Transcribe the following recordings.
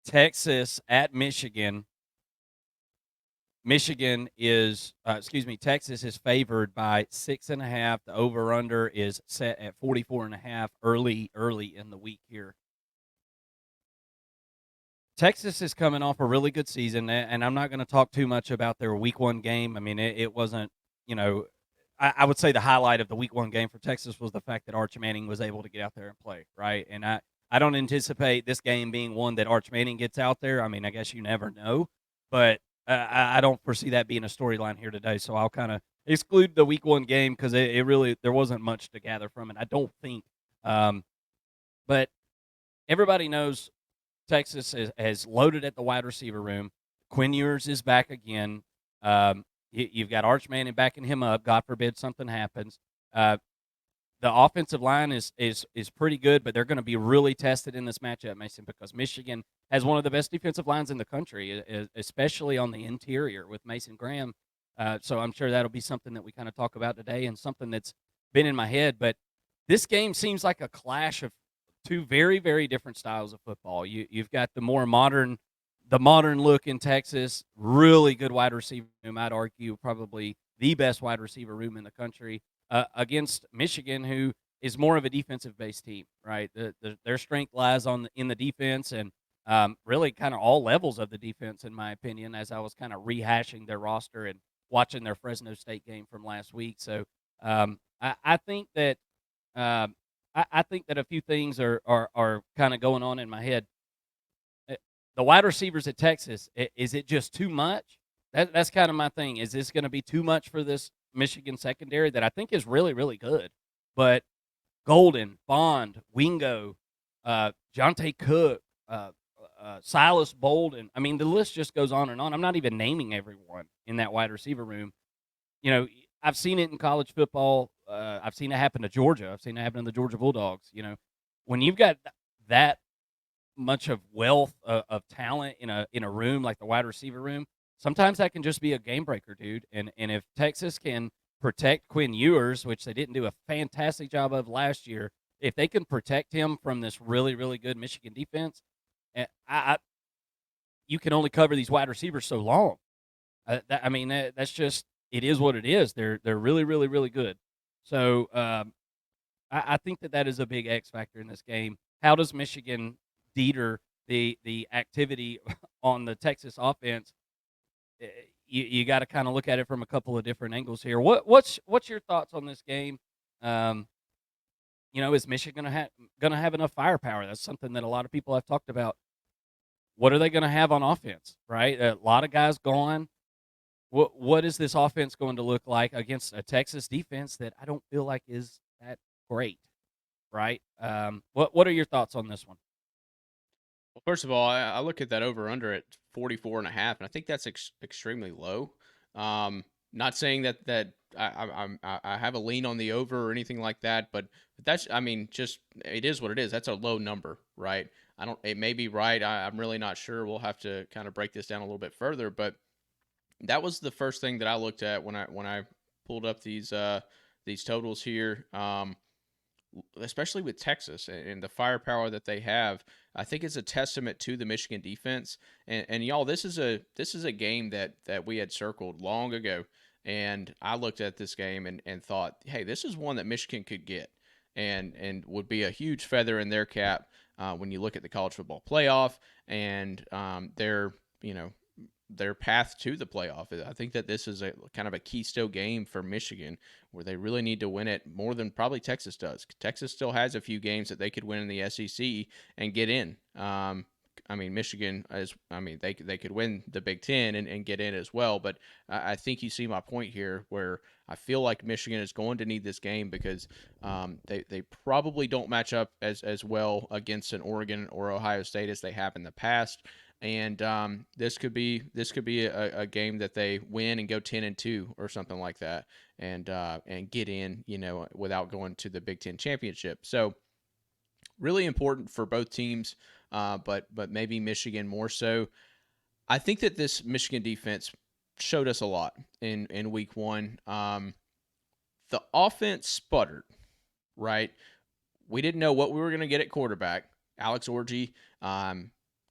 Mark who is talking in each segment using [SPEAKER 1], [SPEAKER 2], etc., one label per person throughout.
[SPEAKER 1] Texas at Michigan. Texas is favored by 6.5. The over/under is set at 44.5. Early in the week here. Texas is coming off a really good season, and I'm not going to talk too much about their Week 1 game. I mean, it wasn't, I would say the highlight of the Week 1 game for Texas was the fact that Arch Manning was able to get out there and play, right? And I don't anticipate this game being one that Arch Manning gets out there. I mean, I guess you never know, but I don't foresee that being a storyline here today. So I'll kind of exclude the Week 1 game because it really there wasn't much to gather from it. I don't think, but everybody knows Texas has loaded at the wide receiver room. Quinn Ewers is back again. You've got Arch Manning backing him up. God forbid something happens. The offensive line is pretty good, but they're going to be really tested in this matchup, Mason, because Michigan has one of the best defensive lines in the country, especially on the interior with Mason Graham. So I'm sure that'll be something that we kind of talk about today and something that's been in my head. But this game seems like a clash of two very, very different styles of football. You've got the modern look in Texas, really good wide receiver room. I'd argue probably the best wide receiver room in the country against Michigan, who is more of a defensive-based team, right? Their strength lies in the defense and really kind of all levels of the defense, in my opinion, as I was kind of rehashing their roster and watching their Fresno State game from last week. So I think that I think that a few things are kind of going on in my head. The wide receivers at Texas, is it just too much? That's kind of my thing. Is this going to be too much for this Michigan secondary that I think is really, really good? But Golden, Bond, Wingo, Jonte Cook, Silas Bolden. I mean, the list just goes on and on. I'm not even naming everyone in that wide receiver room. I've seen it in college football. I've seen it happen to Georgia. I've seen it happen to the Georgia Bulldogs. When you've got that much of wealth of talent in a room like the wide receiver room, sometimes that can just be a game breaker, dude. And if Texas can protect Quinn Ewers, which they didn't do a fantastic job of last year, if they can protect him from this really, really good Michigan defense, you can only cover these wide receivers so long. That's just it is what it is. They're really, really, really good. So I think that is a big X factor in this game. How does Michigan deter the activity on the Texas offense? You got to kind of look at it from a couple of different angles here. What's your thoughts on this game? Is Michigan going to have enough firepower? That's something that a lot of people have talked about. What are they going to have on offense? Right, a lot of guys gone. What is this offense going to look like against a Texas defense that I don't feel like is that great? Right. What are your thoughts on this one?
[SPEAKER 2] Well, first of all, I look at that over under at 44.5, and I think that's extremely low. Not saying that I have a lean on the over or anything like that, but that's, I mean, just it is what it is. That's a low number, right? I don't. It may be right. I'm really not sure. We'll have to kind of break this down a little bit further, but that was the first thing that I looked at when I pulled up these totals here. Especially with Texas and the firepower that they have, I think it's a testament to the Michigan defense. And y'all, this is a game that we had circled long ago, and I looked at this game and thought, hey, this is one that Michigan could get, and would be a huge feather in their cap when you look at the college football playoff and their path to the playoff. I think that this is a kind of a keystone game for Michigan where they really need to win it more than probably Texas does. Texas still has a few games that they could win in the SEC and get in. Michigan they could win the Big Ten and get in as well. But I think you see my point here where I feel like Michigan is going to need this game because they probably don't match up as well against an Oregon or Ohio State as they have in the past. And this could be a game that they win and go 10-2 or something like that, and get in, without going to the Big Ten championship. So really important for both teams, but maybe Michigan more so. I think that this Michigan defense showed us a lot in week one. The offense sputtered, right? We didn't know what we were going to get at quarterback. Alex Orji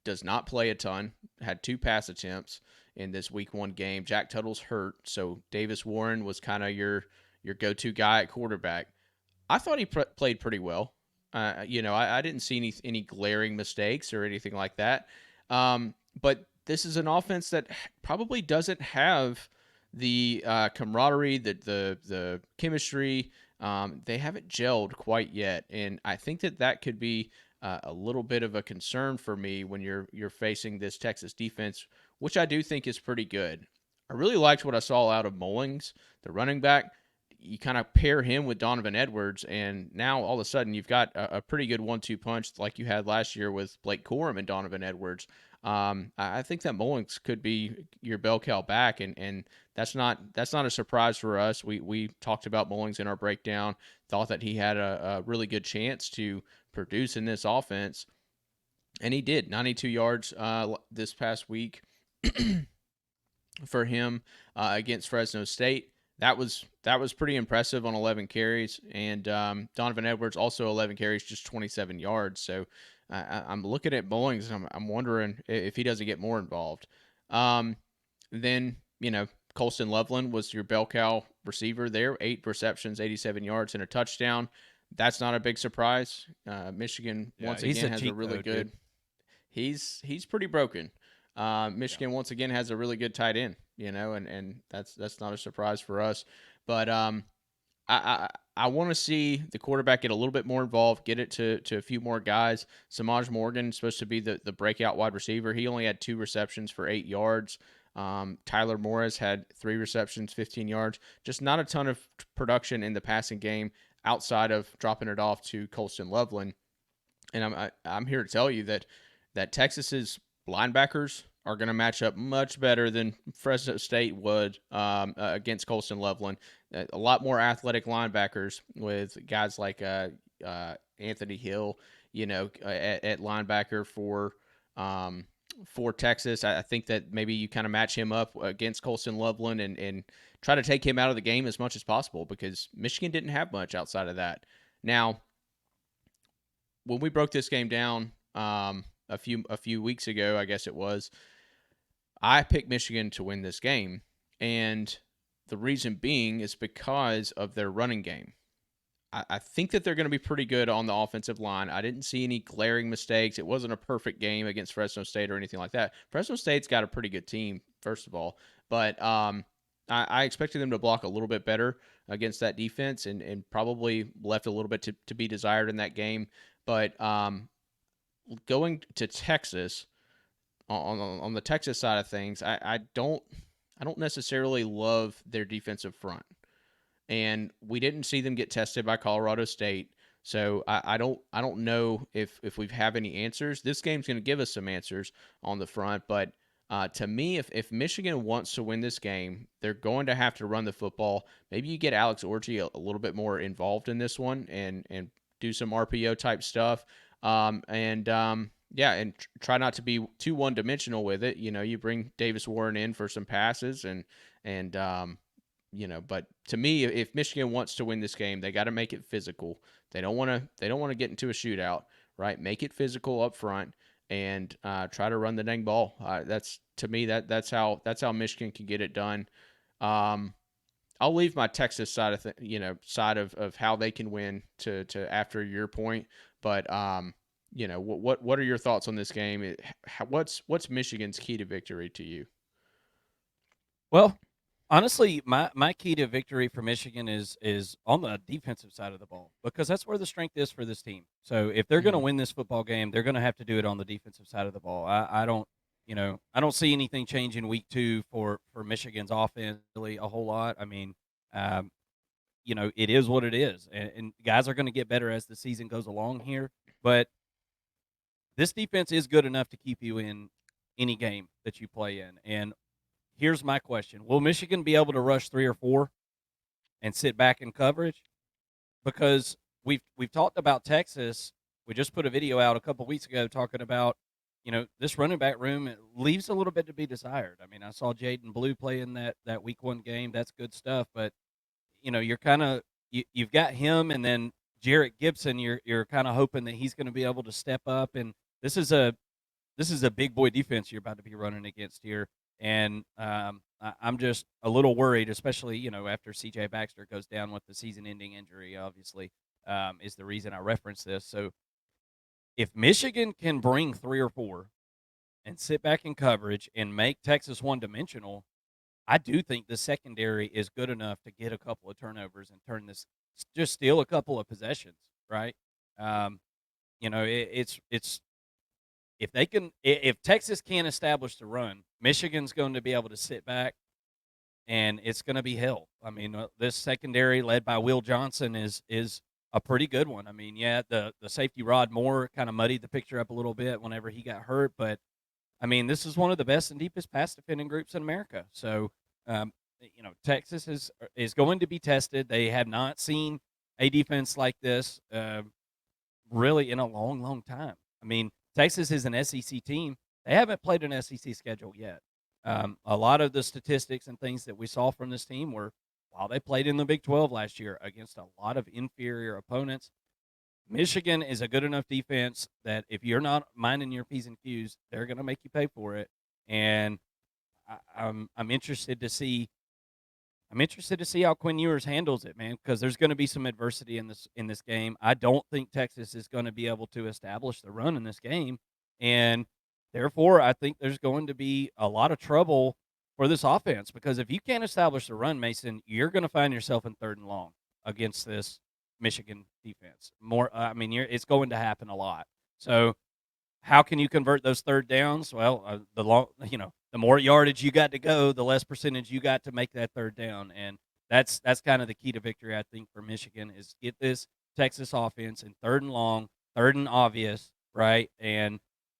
[SPEAKER 2] does not play a ton, had 2 pass attempts in this week 1 game. Jack Tuttle's hurt, so Davis Warren was kind of your go-to guy at quarterback. I thought he played pretty well. I didn't see any glaring mistakes or anything like that. But this is an offense that probably doesn't have the camaraderie, the chemistry. They haven't gelled quite yet, and I think that could be a little bit of a concern for me when you're facing this Texas defense, which I do think is pretty good. I really liked what I saw out of Mullings, the running back. You kind of pair him with Donovan Edwards, and now all of a sudden you've got a pretty good 1-2 punch like you had last year with Blake Corum and Donovan Edwards. I think that Mullings could be your bell cow back, and that's not a surprise for us. We talked about Mullings in our breakdown, thought that he had a really good chance to produce in this offense, and he did. 92 yards this past week for him against Fresno State. That was pretty impressive on 11 carries, and Donovan Edwards also 11 carries, just 27 yards. So I'm looking at Mullings, and I'm wondering if he doesn't get more involved. Then Colston Loveland was your bell cow receiver there, 8 receptions, 87 yards, and a touchdown. That's not a big surprise. Michigan
[SPEAKER 1] Yeah,
[SPEAKER 2] once
[SPEAKER 1] he's a
[SPEAKER 2] again has a
[SPEAKER 1] cheat
[SPEAKER 2] really
[SPEAKER 1] code,
[SPEAKER 2] good.
[SPEAKER 1] dude.
[SPEAKER 2] He's pretty broken.
[SPEAKER 1] Yeah.
[SPEAKER 2] Michigan once again has a really good tight end, and that's not a surprise for us. But I I want to see the quarterback get a little bit more involved, get it to a few more guys. Samaj Morgan is supposed to be the breakout wide receiver. He only had 2 receptions for 8 yards. Tyler Morris had 3 receptions, 15 yards. Just not a ton of production in the passing game outside of dropping it off to Colston Loveland. And I'm here to tell you that Texas's linebackers are going to match up much better than Fresno State would against Colston Loveland. A lot more athletic linebackers with guys like Anthony Hill, at linebacker for Texas. I think that maybe you kind of match him up against Colston Loveland and try to take him out of the game as much as possible, because Michigan didn't have much outside of that. Now, when we broke this game down a few weeks ago, I guess it was, I picked Michigan to win this game, and the reason being is because of their running game. I think that they're going to be pretty good on the offensive line. I didn't see any glaring mistakes. It wasn't a perfect game against Fresno State or anything like that. Fresno State's got a pretty good team, first of all, but I expected them to block a little bit better against that defense, and probably left a little bit to be desired in that game. But going to Texas, on the Texas side of things, I don't necessarily love their defensive front, and we didn't see them get tested by Colorado State. So I don't know if we have any answers. This game's going to give us some answers on the front, but to me, if Michigan wants to win this game, they're going to have to run the football. Maybe you get Alex Orji a little bit more involved in this one, and do some RPO type stuff. Yeah, and try not to be too one dimensional with it. You bring Davis Warren in for some passes, and but to me, if Michigan wants to win this game, they got to make it physical. They don't want to get into a shootout, right? Make it physical up front, and try to run the dang ball. That's, to me, that's how Michigan can get it done. I'll leave my Texas side of how they can win to after your point, but what are your thoughts on this game? What's Michigan's key to victory to you?
[SPEAKER 1] Well, honestly, my key to victory for Michigan is on the defensive side of the ball, because that's where the strength is for this team. So if they're going to
[SPEAKER 2] Mm-hmm.
[SPEAKER 1] win this football game, they're going to have to do it on the defensive side of the ball. I don't see anything changing week 2 for Michigan's offense really a whole lot. I mean, um, it is what it is, and guys are going to get better as the season goes along here. But this defense is good enough to keep you in any game that you play in. And here's my question: will Michigan be able to rush 3 or 4 and sit back in coverage? Because we've talked about Texas. We just put a video out a couple weeks ago talking about, this running back room. It leaves a little bit to be desired. I mean, I saw Jaden Blue play in that week 1 game. That's good stuff. But you're kind of you've got him, and then Jarrett Gibson. You're kind of hoping that he's going to be able to step up. And this is this is a big boy defense you're about to be running against here, and I'm just a little worried, especially after C.J. Baxter goes down with the season-ending injury. Obviously, is the reason I reference this. So if Michigan can bring 3 or 4 and sit back in coverage and make Texas one-dimensional, I do think the secondary is good enough to get a couple of turnovers and turn this, just steal a couple of possessions, right? Um, it's if they can, if Texas can't establish the run, Michigan's going to be able to sit back and it's going to be hell. I mean, this secondary led by Will Johnson is a pretty good one. I mean, yeah, the safety Rod Moore kind of muddied the picture up a little bit whenever he got hurt, but I mean, this is one of the best and deepest pass defending groups in America. So, Texas is going to be tested. They have not seen a defense like this really in a long, long time. I mean, Texas is an SEC team. They haven't played an SEC schedule yet. A lot of the statistics and things that we saw from this team were while they played in the Big 12 last year against a lot of inferior opponents. Michigan is a good enough defense that if you're not minding your P's and Q's, they're going to make you pay for it. And I'm interested to see. I'm interested to see how Quinn Ewers handles it, man, because there's going to be some adversity in this game. I don't think Texas is going to be able to establish the run in this game, and therefore, I think there's going to be a lot of trouble for this offense because if you can't establish the run, Mason, you're going to find yourself in 3rd and long against this Michigan defense. It's going to happen a lot. So how can you convert those 3rd downs? Well, the more yardage you got to go, the less percentage you got to make that 3rd down, and that's kind of the key to victory, I think, for Michigan is get this Texas offense in 3rd and long, 3rd and obvious, right, and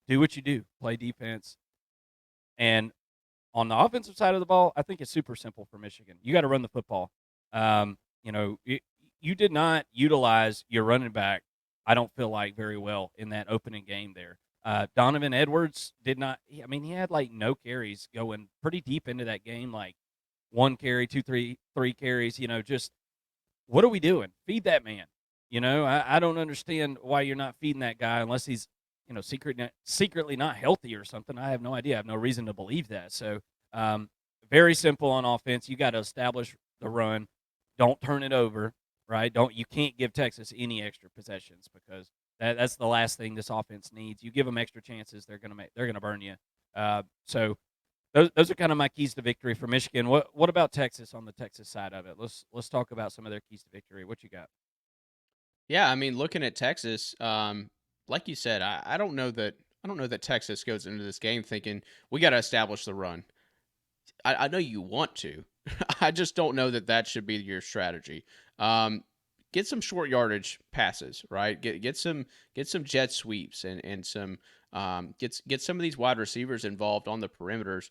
[SPEAKER 1] do what you do, play defense. And on the offensive side of the ball, I think it's super simple for Michigan. You got to run the football. You did not utilize your running back, I don't feel like, very well in that opening game there. Donovan Edwards did not. He had like no carries going pretty deep into that game, like 1 carry, 2, 3 carries. Just what are we doing? Feed that man. I don't understand why you're not feeding that guy unless he's secretly not healthy or something. I have no idea. I have no reason to believe that. So very simple on offense. You got to establish the run. Don't turn it over. Right? You can't give Texas any extra possessions because that's the last thing this offense needs. You give them extra chances, they're gonna burn you. So those are kind of my keys to victory for Michigan. What about Texas on the Texas side of it? Let's talk about some of their keys to victory. What you got?
[SPEAKER 2] Yeah, I mean, looking at Texas, like you said, I don't know that Texas goes into this game thinking we got to establish the run. I know you want to. I just don't know that that should be your strategy. Um, get some short yardage passes, right? Get some jet sweeps and some get some of these wide receivers involved on the perimeters.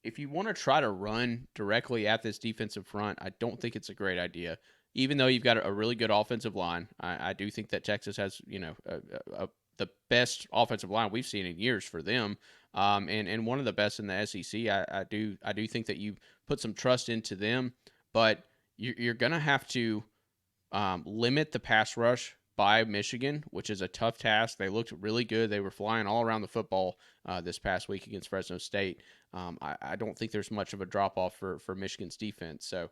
[SPEAKER 2] If you want to try to run directly at this defensive front, I don't think it's a great idea. Even though you've got a really good offensive line, I do think that Texas has the best offensive line we've seen in years for them, and one of the best in the SEC. I do think that you put some trust into them, but you're going to have to limit the pass rush by Michigan, which is a tough task. They looked really good. They were flying all around the football this past week against Fresno State. I don't think there's much of a drop off for Michigan's defense. So,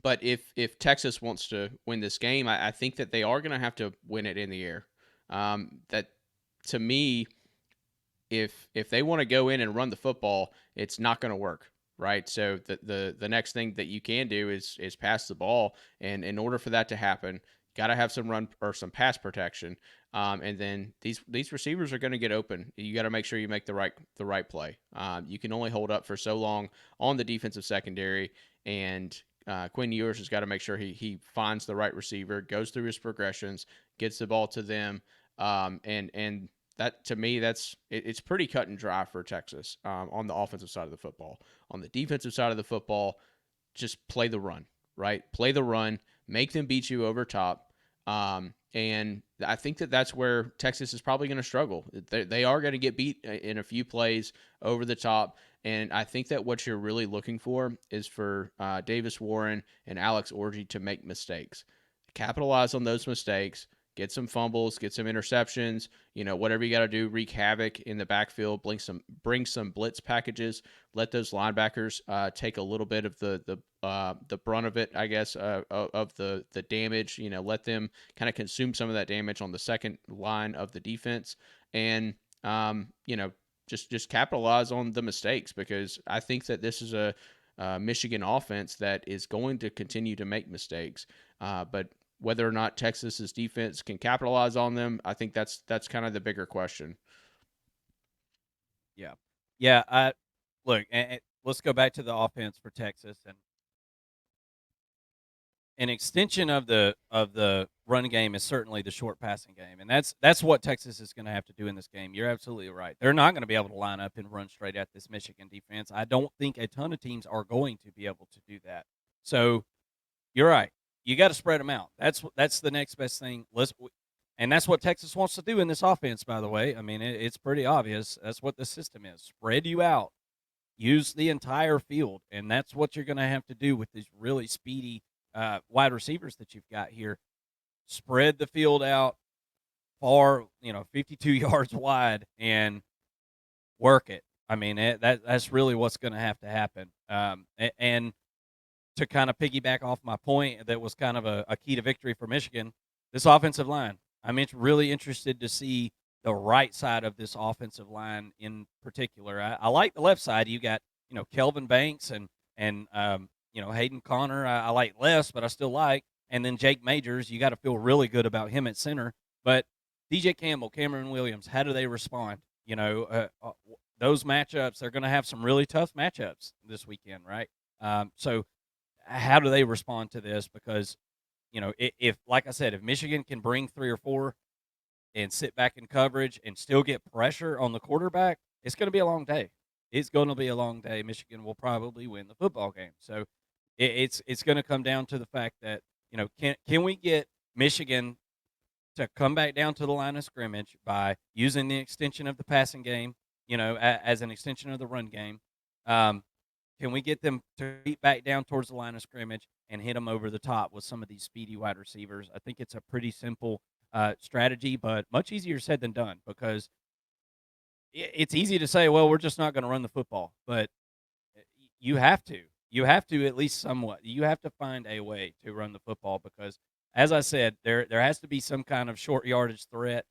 [SPEAKER 2] but if Texas wants to win this game, I think that they are going to have to win it in the air. That to me, if they want to go in and run the football, it's not going to work, right? So the next thing that you can do is pass the ball, and in order for that to happen, got to have some run or some pass protection. And then these receivers are going to get open. You got to make sure you make the right play. You can only hold up for so long on the defensive secondary, and Quinn Ewers has got to make sure he finds the right receiver, goes through his progressions, gets the ball to them, and that to me it's pretty cut and dry for Texas on the offensive side of the football. On the defensive side of the football, just play the run, right? Play the run, make them beat you over top. And I think that that's where Texas is probably going to struggle. They are going to get beat in a few plays over the top. And I think that what you're really looking for is for Davis Warren and Alex Orji to make mistakes. Capitalize on those mistakes. get some fumbles, get some interceptions, whatever you got to do, wreak havoc in the backfield, bring some blitz packages, let those linebackers take a little bit of the brunt of it, I guess, of the damage. Let them kind of consume some of that damage on the second line of the defense, and just capitalize on the mistakes, because I think that this is a Michigan offense that is going to continue to make mistakes, but whether or not Texas's defense can capitalize on them, I think that's kind of the bigger question.
[SPEAKER 1] Yeah, yeah. Look, let's go back to the offense for Texas, and an extension of the run game is certainly the short passing game, and that's what Texas is going to have to do in this game. You're absolutely right. They're not going to be able to line up and run straight at this Michigan defense. I don't think a ton of teams are going to be able to do that. So you're right. You got to spread them out. That's the next best thing. And that's what Texas wants to do in this offense. By the way, I mean it's pretty obvious. That's what the system is: spread you out, use the entire field, and that's what you're going to have to do with these really speedy wide receivers that you've got here. Spread the field out far, 52 yards wide, and work it. I mean, that's really what's going to have to happen. And to kind of piggyback off my point, that was kind of a key to victory for Michigan, this offensive line. I'm really interested to see the right side of this offensive line in particular. I like the left side. You got, Kelvin Banks and Hayden Connor. I like less, but I still like. And then Jake Majors, you got to feel really good about him at center. But DJ Campbell, Cameron Williams, how do they respond? Those matchups, they're going to have some really tough matchups this weekend, right? So how do they respond to this? Because, if like I said, if Michigan can bring 3 or 4 and sit back in coverage and still get pressure on the quarterback, it's going to be a long day. It's going to be a long day. Michigan will probably win the football game. So it's going to come down to the fact that, can we get Michigan to come back down to the line of scrimmage by using the extension of the passing game, as an extension of the run game? Can we get them to beat back down towards the line of scrimmage and hit them over the top with some of these speedy wide receivers? I think it's a pretty simple strategy, but much easier said than done, because it's easy to say, well, we're just not going to run the football, but you have to. You have to, at least somewhat. You have to find a way to run the football, because, as I said, there has to be some kind of short yardage threat.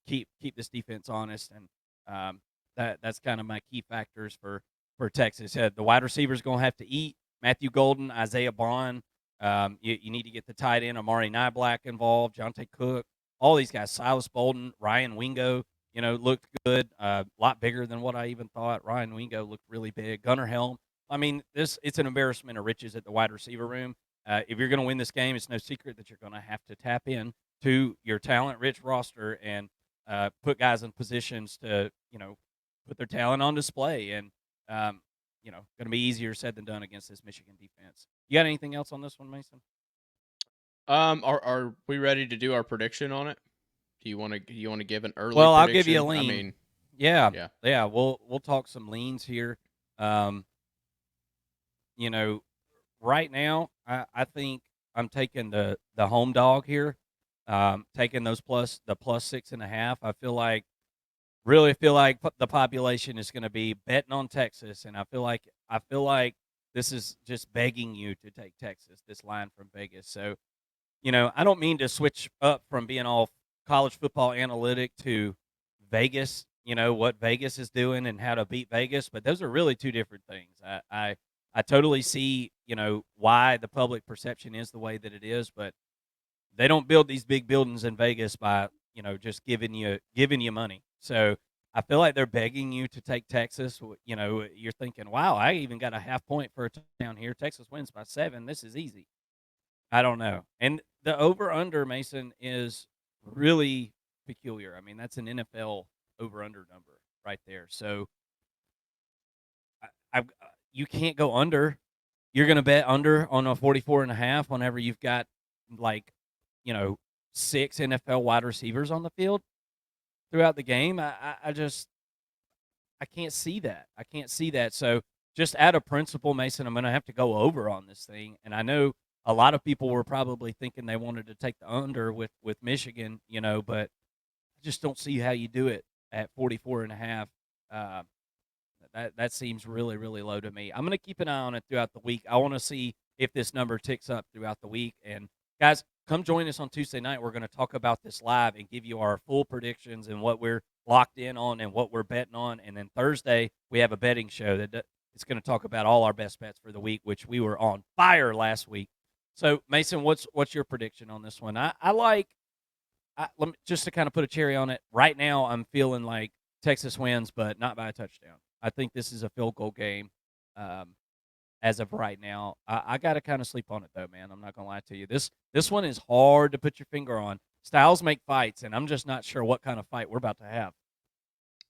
[SPEAKER 1] Keep this defense honest, and that's kind of my key factors for Texas. The wide receivers going to have to eat. Matthew Golden, Isaiah Bond. You need to get the tight end Amari Niblack involved, Jonte Cook, all these guys. Silas Bolden, Ryan Wingo, looked good. A lot bigger than what I even thought. Ryan Wingo looked really big. Gunnar Helm. I mean, it's an embarrassment of riches at the wide receiver room. If you're going to win this game, it's no secret that you're going to have to tap in to your talent-rich roster and put guys in positions to, put their talent on display. And, going to be easier said than done against this Michigan defense. You got anything else on this one, Mason?
[SPEAKER 2] Are we ready to do our prediction on it? Do you want to give an early
[SPEAKER 1] Well,
[SPEAKER 2] prediction?
[SPEAKER 1] I'll give you a lean.
[SPEAKER 2] I mean,
[SPEAKER 1] yeah.
[SPEAKER 2] yeah.
[SPEAKER 1] We'll talk some leans here. Right now, I think I'm taking the home dog here. Taking the plus 6.5. Really feel like the population is going to be betting on Texas, and I feel like this is just begging you to take Texas. This line from Vegas. So, I don't mean to switch up from being all college football analytic to Vegas. What Vegas is doing and how to beat Vegas, but those are really two different things. I totally see, why the public perception is the way that it is, but they don't build these big buildings in Vegas by, just giving you money. So I feel like they're begging you to take Texas. You're thinking, wow, I even got a half point for a touchdown here. Texas wins by 7. This is easy. I don't know. And the over-under, Mason, is really peculiar. I mean, that's an NFL over-under number right there. So you can't go under. You're going to bet under on a 44.5 whenever you've got, like, 6 NFL wide receivers on the field throughout the game. I can't see that. I can't see that. So just out of principle, Mason, I'm going to have to go over on this thing. And I know a lot of people were probably thinking they wanted to take the under with Michigan, but I just don't see how you do it at 44.5. Uh, that seems really, really low to me. I'm going to keep an eye on it throughout the week. I want to see if this number ticks up throughout the week. And guys, come join us on Tuesday night. We're going to talk about this live and give you our full predictions and what we're locked in on and what we're betting on. And then Thursday, we have a betting show that it's going to talk about all our best bets for the week, which we were on fire last week. So, Mason, what's your prediction on this one? Let me, just to kind of put a cherry on it. Right now, I'm feeling like Texas wins, but not by a touchdown. I think this is a field goal game as of right now. I got to kind of sleep on it, though, man. I'm not going to lie to you. This one is hard to put your finger on. Styles make fights, and I'm just not sure what kind of fight we're about to have.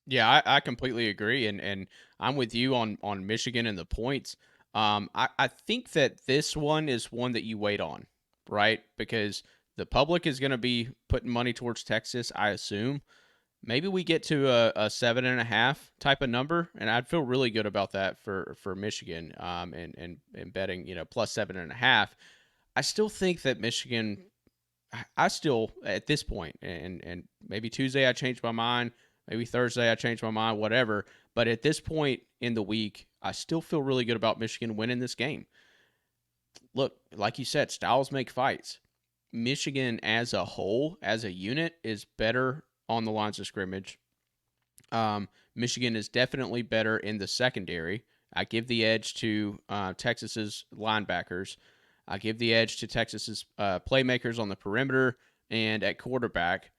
[SPEAKER 2] Yeah, I completely agree, and I'm with you on Michigan and the points. I think that this one is one that you wait on, right? Because the public is going to be putting money towards Texas, I assume. Maybe we get to a 7.5 type of number, and I'd feel really good about that for Michigan. And betting, plus 7.5. I still think that Michigan. I still at this point, and maybe Tuesday I changed my mind, maybe Thursday I changed my mind, whatever. But at this point in the week, I still feel really good about Michigan winning this game. Look, like you said, styles make fights. Michigan as a whole, as a unit, is better on the lines of scrimmage. Michigan is definitely better in the secondary. I give the edge to Texas's linebackers. I give the edge to Texas's playmakers on the perimeter and at quarterback.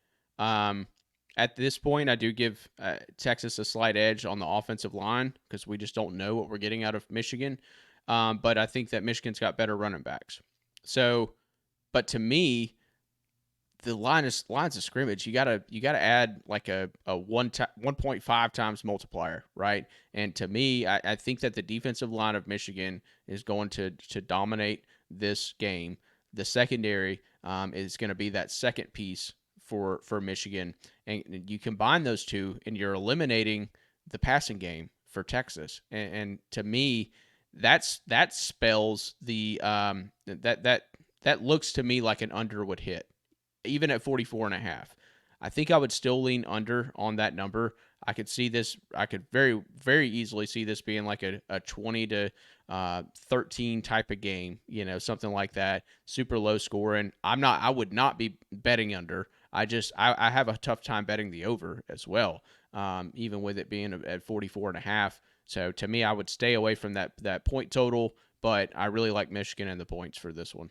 [SPEAKER 2] At this point, I do give Texas a slight edge on the offensive line because we just don't know what we're getting out of Michigan. But I think that Michigan's got better running backs. So, but to me, the lines of scrimmage, you gotta add like a 1.5 times multiplier, right? And to me, I think that the defensive line of Michigan is going to dominate this game. The secondary is going to be that second piece for Michigan, and you combine those two, and you're eliminating the passing game for Texas. And to me, that spells the that looks to me like an under would hit even at 44.5. I think I would still lean under on that number. I could see this. I could very, very easily see this being like a 20 to 13 type of game, something like that. Super low scoring. I would not be betting under. I have a tough time betting the over as well, even with it being at 44.5. So to me, I would stay away from that point total, but I really like Michigan and the points for this one.